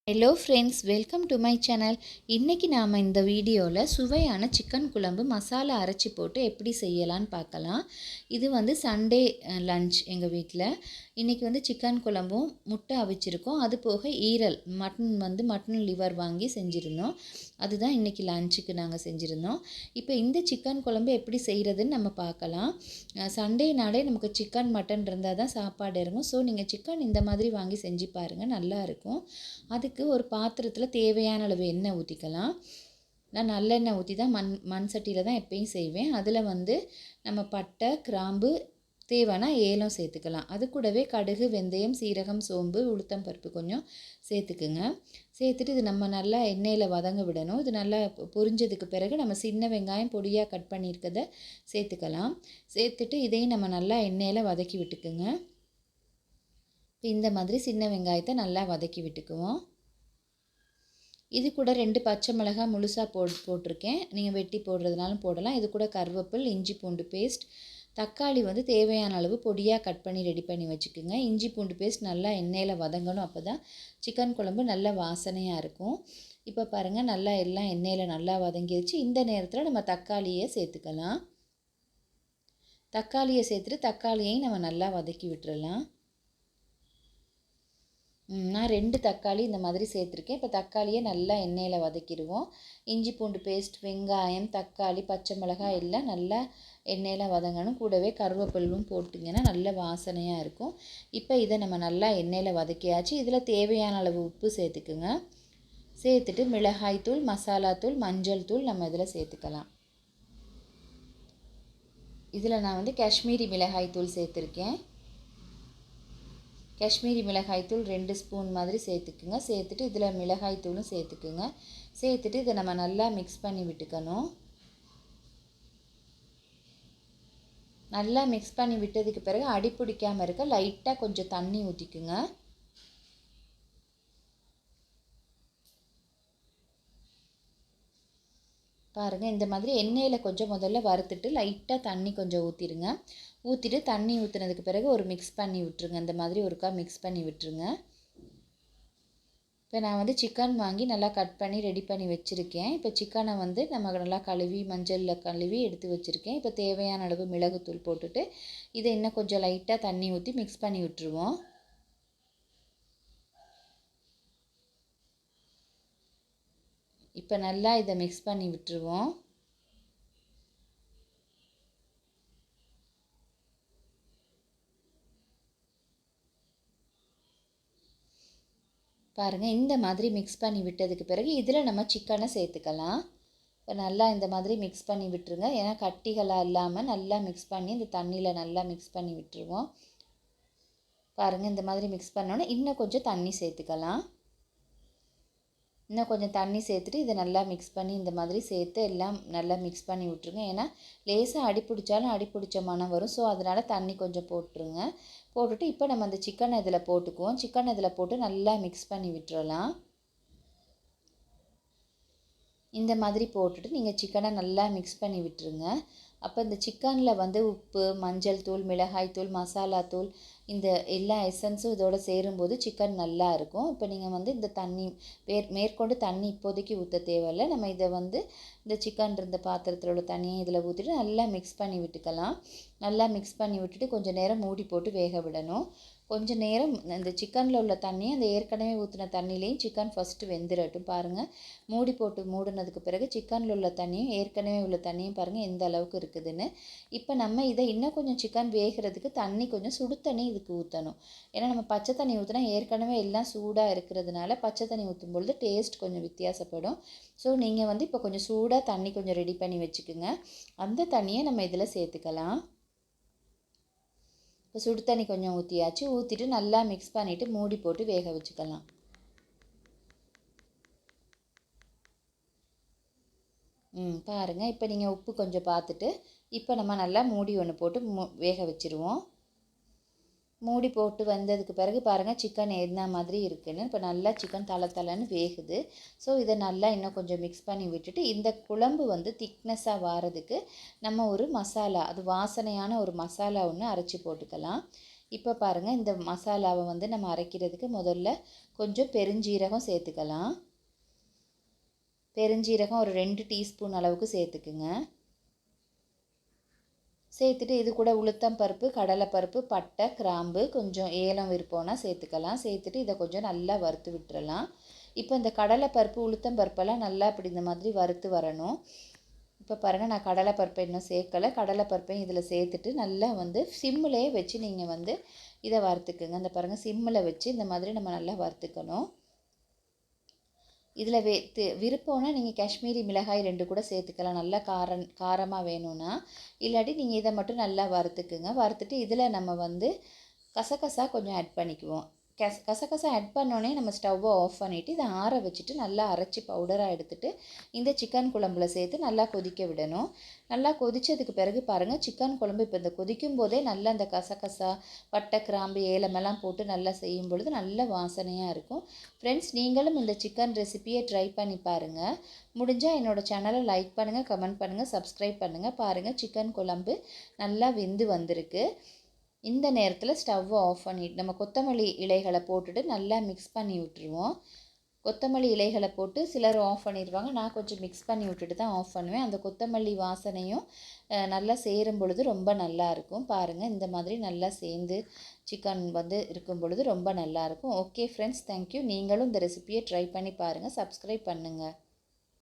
Hello friends, welcome to my channel. இன்றைக்கி நாம் இந்த வீடியோவில் சுவையான சிக்கன் குழம்பு மசாலா அரைச்சி போட்டு எப்படி செய்யலான்னு பார்க்கலாம். இது வந்து சண்டே லன்ச் எங்கள் வீட்டில். இன்றைக்கி சிக்கன் குழம்பும் முட்டை அவிச்சிருக்கோம். அது போக ஈரல் மட்டன் லிவர் வாங்கி செஞ்சுருந்தோம். அதுதான் இன்றைக்கி லஞ்சுக்கு நாங்கள் செஞ்சுருந்தோம். இப்போ இந்த சிக்கன் குழம்பு எப்படி செய்கிறதுன்னு நம்ம பார்க்கலாம். சண்டேனாலே நமக்கு சிக்கன் மட்டன் இருந்தால் தான் சாப்பாடு இறங்கும். ஸோ நீங்கள் சிக்கன் இந்த மாதிரி வாங்கி செஞ்சு பாருங்கள், நல்லாயிருக்கும். அதுக்கு ஒரு பாத்திரத்தில் தேவையான அளவு எண்ணெய் ஊற்றிக்கலாம். நான் நல்லெண்ணெய் ஊற்றி தான் மண் சட்டியில் தான் எப்பயும் செய்வேன். அதில் நம்ம பட்டை, கிராம்பு, தேவைன்னா ஏலம் சேர்த்துக்கலாம். அது கூடவே கடுகு, வெந்தயம், சீரகம், சோம்பு, உளுத்தம் பருப்பு கொஞ்சம் சேர்த்துக்குங்க. சேர்த்துட்டு இது நம்ம நல்லா எண்ணெயில் வதங்க விடணும். இது நல்லா பொரிஞ்சதுக்கு பிறகு நம்ம சின்ன வெங்காயம் பொடியாக கட் பண்ணியிருக்கதை சேர்த்துக்கலாம். சேர்த்துட்டு இதையும் நம்ம நல்லா எண்ணெயில் வதக்கி விட்டுக்குங்க. இந்த மாதிரி சின்ன வெங்காயத்தை நல்லா வதக்கி விட்டுக்குவோம். இது கூட 2 பச்சை மிளகாய் முழுசாக போட்டிருக்கேன். நீங்கள் வெட்டி போடுறதுனாலும் போடலாம். இது கூட கருவேப்பில், இஞ்சி பூண்டு பேஸ்ட், தக்காளி தேவையான அளவு பொடியாக கட் பண்ணி ரெடி பண்ணி வச்சுக்கோங்க. இஞ்சி பூண்டு பேஸ்ட் நல்லா எண்ணெயில் வதங்கணும். அப்போ தான் சிக்கன் குழம்பு நல்லா வாசனையாக இருக்கும். இப்போ பாருங்கள், நல்லா எல்லாம் எண்ணெயில் நல்லா வதங்கிடுச்சு. இந்த நேரத்தில் நம்ம தக்காளியை சேர்த்துக்கலாம். தக்காளியை சேர்த்துட்டு தக்காளியையும் நம்ம நல்லா வதக்கி விட்டுறலாம். நான் 2 தக்காளி இந்த மாதிரி சேர்த்துருக்கேன். இப்போ தக்காளியை நல்லா எண்ணெயில் வதக்கிடுவோம். இஞ்சி பூண்டு பேஸ்ட், வெங்காயம், தக்காளி, பச்சை மிளகாய் எல்லாம் நல்லா எண்ணெயில் வதங்கணும். கூடவே கருவேப்பிலும் போட்டிங்கன்னா நல்ல வாசனையாக இருக்கும். இப்போ இதை நம்ம நல்லா எண்ணெயில் வதக்கியாச்சு. இதில் தேவையான அளவு உப்பு சேர்த்துக்குங்க. சேர்த்துட்டு மிளகாய்த்தூள், மசாலாத்தூள், மஞ்சள் தூள் நம்ம இதில் சேர்த்துக்கலாம். இதில் நான் காஷ்மீரி மிளகாய்த்தூள் சேர்த்துருக்கேன். காஷ்மீரி மிளகாய்த்தூள் 2 ஸ்பூன் மாதிரி சேர்த்துக்குங்க. சேர்த்துட்டு இதில் மிளகாய்த்தூளும் சேர்த்துக்குங்க. சேர்த்துட்டு இதை நம்ம நல்லா மிக்ஸ் பண்ணி விட்டுக்கணும். நல்லா மிக்ஸ் பண்ணி விட்டதுக்கு பிறகு அடி பிடிக்காமல் இருக்க லைட்டாக கொஞ்சம் தண்ணி ஊற்றிக்குங்க. பாருங்கள், இந்த மாதிரி எண்ணெயில் கொஞ்சம் முதல்ல வறுத்துட்டு லைட்டாக தண்ணி கொஞ்சம் ஊற்றிடுங்க. ஊற்றிட்டு தண்ணி ஊற்றினதுக்கு பிறகு ஒரு மிக்ஸ் பண்ணி விட்டுருங்க. இந்த மாதிரி ஒருக்கா மிக்ஸ் பண்ணி விட்டுருங்க. இப்போ நான் சிக்கன் வாங்கி நல்லா கட் பண்ணி ரெடி பண்ணி வச்சுருக்கேன். இப்போ சிக்கனை நம்ம நல்லா கழுவி மஞ்சளில் கழுவி எடுத்து வச்சுருக்கேன். இப்போ தேவையான அளவு மிளகுத்தூள் போட்டுட்டு இதை இன்னும் கொஞ்சம் லைட்டாக தண்ணி ஊற்றி மிக்ஸ் பண்ணி விட்டுருவோம். இப்போ நல்லா இதை மிக்ஸ் பண்ணி விட்டுருவோம். பாருங்கள், இந்த மாதிரி மிக்ஸ் பண்ணி விட்டதுக்கு பிறகு இதில் நம்ம சிக்கனை சேர்த்துக்கலாம். இப்போ நல்லா இந்த மாதிரி மிக்ஸ் பண்ணி விட்டுருங்க. ஏன்னா கட்டிகளாக இல்லாமல் நல்லா மிக்ஸ் பண்ணி இந்த தண்ணியில் நல்லா மிக்ஸ் பண்ணி விட்டுருவோம். பாருங்கள், இந்த மாதிரி மிக்ஸ் பண்ணோன்னே இன்னும் கொஞ்சம் தண்ணி சேர்த்துக்கலாம். இன்னும் கொஞ்சம் தண்ணி சேர்த்துட்டு இதை நல்லா மிக்ஸ் பண்ணி இந்த மாதிரி சேர்த்து எல்லாம் நல்லா மிக்ஸ் பண்ணி விட்ருங்க. ஏன்னா லேசாக அடி பிடிச்சாலும் அடி பிடிச்ச மனம் வரும். ஸோ அதனால் தண்ணி கொஞ்சம் போட்டுருங்க. போட்டுட்டு இப்போ நம்ம அந்த சிக்கனை இதில் போட்டுக்குவோம். சிக்கனை இதில் போட்டு நல்லா மிக்ஸ் பண்ணி விட்டுறலாம். இந்த மாதிரி போட்டுட்டு நீங்கள் சிக்கனை நல்லா மிக்ஸ் பண்ணி விட்டுருங்க. அப்போ இந்த சிக்கனில் உப்பு, மஞ்சள் தூள், மிளகாய் தூள், மசாலா தூள், இந்த எல்லா எசன்ஸும் இதோட சேரும்போது சிக்கன் நல்லா இருக்கும். இப்போ நீங்கள் இந்த தண்ணி மேற்கொண்டு தண்ணி இப்போதைக்கு ஊற்ற தேவையில்லை. நம்ம இதை இந்த சிக்கன் இருந்த பாத்திரத்தில் உள்ள தண்ணியை இதில் ஊற்றிட்டு நல்லா மிக்ஸ் பண்ணி விட்டுக்கலாம். நல்லா மிக்ஸ் பண்ணி விட்டுட்டு கொஞ்சம் நேரம் மூடி போட்டு வேக விடணும். கொஞ்சம் நேரம் இந்த சிக்கனில் உள்ள தண்ணியை அந்த ஏற்கனவே ஊற்றின தண்ணியிலையும் சிக்கன் ஃபஸ்ட்டு வெந்துடட்டும். பாருங்கள், மூடி போட்டு மூடினதுக்கு பிறகு சிக்கனில் உள்ள தண்ணியும் ஏற்கனவே உள்ள தண்ணியும் பாருங்கள் எந்த அளவுக்கு இருக்குதுன்னு. இப்போ நம்ம இதை இன்னும் கொஞ்சம் சிக்கன் வேகிறதுக்கு தண்ணி கொஞ்சம் சுடு தண்ணி இதுக்கு ஊற்றணும். ஏன்னா நம்ம பச்சை தண்ணி ஊற்றினா ஏற்கனவே எல்லாம் சூடாக இருக்கிறதுனால பச்சை தண்ணி ஊற்றும் பொழுது டேஸ்ட் கொஞ்சம் வித்தியாசப்படும். ஸோ நீங்கள் இப்போ கொஞ்சம் சூடாக தண்ணி கொஞ்சம் ரெடி பண்ணி வச்சுக்கோங்க. அந்த தண்ணியை நம்ம இதில் சேர்த்துக்கலாம். இப்போ சுடு தண்ணி கொஞ்சம் ஊற்றியாச்சு. ஊற்றிட்டு நல்லா மிக்ஸ் பண்ணிவிட்டு மூடி போட்டு வேக வச்சுக்கலாம். பாருங்கள், இப்போ நீங்கள் உப்பு கொஞ்சம் பார்த்துட்டு இப்போ நம்ம நல்லா மூடி ஒன்று போட்டு வேக வச்சுருவோம். மூடி போட்டு வந்ததுக்கு பிறகு பாருங்கள் சிக்கன் என்ன மாதிரி இருக்குதுன்னு. இப்போ நல்லா சிக்கன் தலை வேகுது. ஸோ இதை நல்லா இன்னும் கொஞ்சம் மிக்ஸ் பண்ணி விட்டுட்டு இந்த குழம்பு திக்னஸாக வாரதுக்கு நம்ம ஒரு மசாலா, அது வாசனையான ஒரு மசாலா ஒன்று அரைச்சி போட்டுக்கலாம். இப்போ பாருங்கள், இந்த மசாலாவை நம்ம அரைக்கிறதுக்கு முதல்ல கொஞ்சம் பெருஞ்சீரகம் சேர்த்துக்கலாம். பெருஞ்சீரகம் ஒரு 2 டீஸ்பூன் அளவுக்கு சேர்த்துக்குங்க. சேர்த்துட்டு இது கூட உளுத்தம் பருப்பு, கடலைப்பருப்பு, பட்டை, கிராம்பு, கொஞ்சம் ஏலம் விருப்பம்னா சேர்த்துக்கலாம். சேர்த்துட்டு இதை கொஞ்சம் நல்லா வறுத்து விட்டுறலாம். இப்போ இந்த கடலைப்பருப்பு, உளுத்தம் பருப்பெல்லாம் நல்லா இப்படி இந்த மாதிரி வறுத்து வரணும். இப்போ பாருங்கள், நான் கடலைப்பருப்பை இன்னும் சேர்க்கலை. கடலைப்பருப்பையும் இதில் சேர்த்துட்டு நல்லா சிம்மிலே வச்சு நீங்கள் இதை வறுத்துக்குங்க. இந்த பாருங்கள், சிம்மில் வச்சு இந்த மாதிரி நம்ம நல்லா வறுத்துக்கணும். இதில் விருப்பம்னா நீங்கள் காஷ்மீரி மிளகாய் 2 கூட சேர்த்துக்கலாம், நல்லா காரமாக வேணும்னா. இல்லாட்டி நீங்கள் இதை மட்டும் நல்லா வறுத்துக்குங்க. வறுத்துட்டு இதில் நம்ம கசகசா கொஞ்சம் ஆட் பண்ணிக்குவோம். கசகசா ஆட் பண்ணோடனே நம்ம ஸ்டவ்வை ஆஃப் பண்ணிவிட்டு இதை ஆற வச்சுட்டு நல்லா அரைச்சி பவுடராக எடுத்துகிட்டு இந்த சிக்கன் குழம்புல சேர்த்து நல்லா கொதிக்க விடணும். நல்லா கொதித்ததுக்கு பிறகு பாருங்கள், சிக்கன் குழம்பு இப்போ இந்த கொதிக்கும் போதே நல்லா இந்த கசகசா, பட்டை, கிராம்பு, ஏலமெல்லாம் போட்டு நல்லா செய்யும் பொழுது நல்ல வாசனையாக இருக்கும். ஃப்ரெண்ட்ஸ், நீங்களும் இந்த சிக்கன் ரெசிபியை ட்ரை பண்ணி பாருங்கள். முடிஞ்சால் என்னோடய சேனலை லைக் பண்ணுங்கள், கமெண்ட் பண்ணுங்கள், சப்ஸ்கிரைப் பண்ணுங்கள். பாருங்கள், சிக்கன் குழம்பு நல்லா வெந்து வந்திருக்கு. இந்த நேரத்தில் ஸ்டவ்வை ஆஃப் பண்ணிவிட்டு நம்ம கொத்தமல்லி இலைகளை போட்டுட்டு நல்லா மிக்ஸ் பண்ணி விட்டுருவோம். கொத்தமல்லி இலைகளை போட்டு சிலர் ஆஃப் பண்ணிடுவாங்க. நான் கொஞ்சம் மிக்ஸ் பண்ணி விட்டுட்டு தான் ஆஃப் பண்ணுவேன். அந்த கொத்தமல்லி வாசனையும் நல்லா சேரும் பொழுது ரொம்ப நல்லாயிருக்கும். பாருங்கள், இந்த மாதிரி நல்லா சேர்ந்து சிக்கன் இருக்கும் பொழுது ரொம்ப நல்லாயிருக்கும். Okay friends, thank you. நீங்களும் இந்த ரெசிபியை ட்ரை பண்ணி பாருங்கள். சப்ஸ்கிரைப் பண்ணுங்கள்.